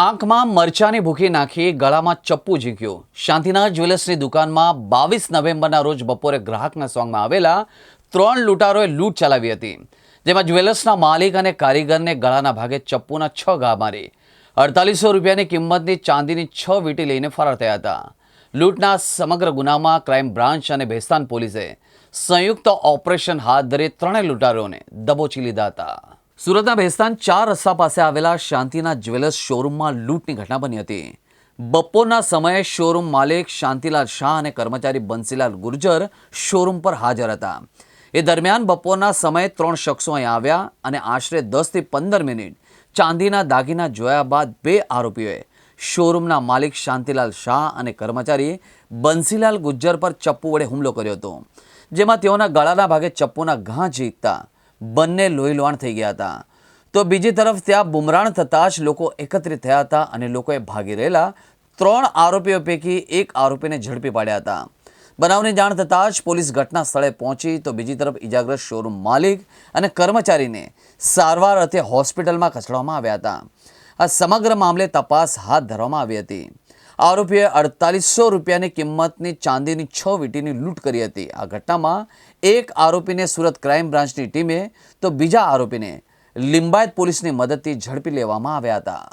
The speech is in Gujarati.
આંખમાં મરચાની ભૂકી નાખી ગળામાં ચપ્પુ ઝીંક્યું. શાંતિનાથ જ્વેલર્સની દુકાનમાં 22 નવેમ્બરના રોજ બપોરે ગ્રાહકના સોંગમાં આવેલા 3 લૂંટારોએ લૂંટ ચલાવી હતી, જેમાં જ્વેલર્સના માલિક અને કારીગરને ગળાના ભાગે ચપ્પુના 6 ઘા મારી 4800 રૂપિયાની કિંમતની ચાંદીની 6 વીંટી લઈને ફરાર થયા હતા. લૂંટના સમગ્ર ગુનામાં ક્રાઇમ બ્રાન્ચ અને ભેસ્તાન પોલીસે સંયુક્ત ઓપરેશન હાથ ધરી 3 લૂંટારોને દબોચી લીધા હતા. સુરતના ભેસ્તાન 4 રસ્તા પાસે આવેલા શાંતિનાથ જ્વેલર્સ શોરૂમમાં લૂંટની ઘટના બની હતી. બપોરના સમયે શોરૂમ માલિક શાંતિલાલ શાહ અને કર્મચારી બંસીલાલ ગુર્જર શોરૂમ પર હાજર હતા. એ દરમિયાન બપોરના સમયે 3 શખ્સો અહીં આવ્યા અને આશરે 10 થી 15 મિનિટ ચાંદીના દાગીના જોયા બાદ 2 આરોપીઓએ શોરૂમના માલિક શાંતિલાલ શાહ અને કર્મચારી બંસીલાલ ગુર્જર પર ચપ્પુ વડે હુમલો કર્યો હતો, જેમાં તેઓના ગળાના ભાગે ચપ્પુના ઘા ઝીંકતા બંને લોહીલુહાણ થઈ ગયા હતા. તો બીજી તરફ ત્યાં બુમરાણ થતાં જ લોકો એકત્રિત થયા હતા અને લોકોએ ભાગી રહેલા 3 આરોપીઓ પૈકી એક આરોપીને ઝડપી પાડ્યા હતા. બનાવની જાણ થતાં જ પોલીસ ઘટના સ્થળે પહોંચી તો બીજી તરફ ઇજાગ્રસ્ત શોરૂમ માલિક અને કર્મચારીને સારવાર અર્થે હોસ્પિટલમાં ખસેડવામાં આવ્યા હતા. આ સમગ્ર મામલે તપાસ હાથ ધરવામાં આવી હતી. આરોપીએ 4800 રૂપિયાની કિંમતની ચાંદીની 6 વીંટીની લૂંટ કરી હતી. આ ઘટનામાં એક આરોપીને સુરત ક્રાઇમ બ્રાન્ચની ટીમે તો બીજા આરોપીને લિંબાયત પોલીસની મદદથી ઝડપી લેવામાં આવ્યા હતા.